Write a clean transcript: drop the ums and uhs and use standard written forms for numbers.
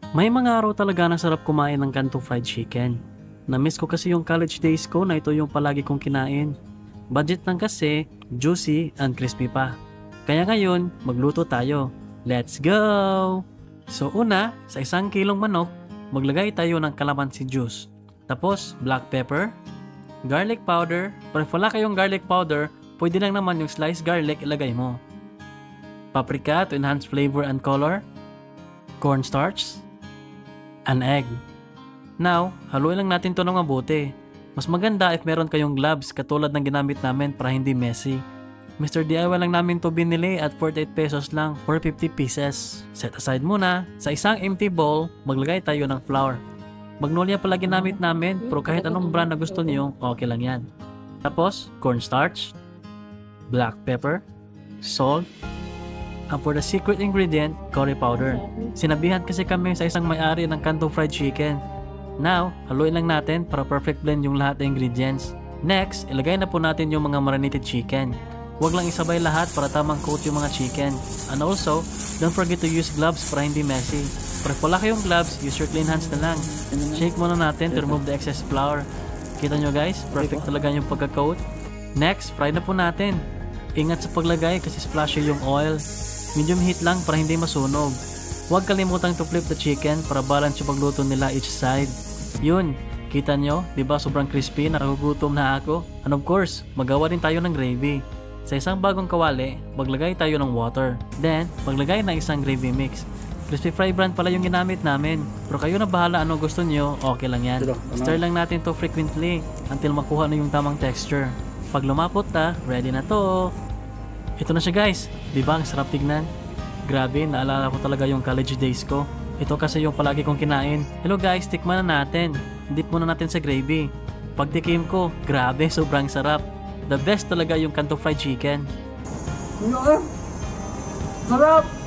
May mga araw talaga na sarap kumain ng kanto fried chicken. Na-miss ko kasi yung college days ko na ito yung palagi kong kinain. Budget lang kasi, juicy and crispy pa. Kaya ngayon, magluto tayo. Let's go! So una, sa 1 kilong manok, maglagay tayo ng calamansi juice. Tapos, black pepper, garlic powder. Pero if wala kayong garlic powder, pwede lang naman yung sliced garlic ilagay mo. Paprika to enhance flavor and color. Cornstarch. An egg. Now, haluin lang natin to ng mabuti. Mas maganda if meron kayong gloves katulad ng ginamit namin para hindi messy. Mr. DIY lang namin to binili at 48 pesos lang for 50 pieces. Set aside muna. Sa isang empty bowl, maglagay tayo ng flour. Magnolia pala ginamit namin pero kahit anong brand na gusto niyo, okay lang yan. Tapos, cornstarch, black pepper, salt, and for the secret ingredient, curry powder. Sinabihan kasi kami sa isang may-ari ng kanto fried chicken. Now, haluin lang natin para perfect blend yung lahat ng ingredients. Next, ilagay na po natin yung mga marinated chicken. Huwag lang isabay lahat para tamang coat yung mga chicken. And also, don't forget to use gloves para hindi messy. Pero if wala kayong gloves, use your clean hands na lang. Shake muna natin to remove the excess flour. Kita nyo guys, perfect talaga yung pagka-coat. Next, fry na po natin. Ingat sa paglagay kasi splashy yung oil. Medium heat lang para hindi masunog. Huwag kalimutang to flip the chicken para balance yung pagluto nila each side. Yun, kita nyo, diba sobrang crispy, nakagugutom na ako. And of course, magawa din tayo ng gravy. Sa isang bagong kawali, maglagay tayo ng water. Then, maglagay ng isang gravy mix. Crispy Fry brand pala yung ginamit namin. Pero kayo na bahala ano gusto nyo, okay lang yan. Stir lang natin to frequently until makuha na yung tamang texture. Pag lumapot na, ready na to. Ito na siya guys, di ba ang sarap tignan? Grabe, naalala ko talaga yung college days ko. Ito kasi yung palagi kong kinain. Hello guys, tikman na natin. Dip muna natin sa gravy. Pagtikim ko, grabe, sobrang sarap. The best talaga yung kanto fried chicken. Sarap!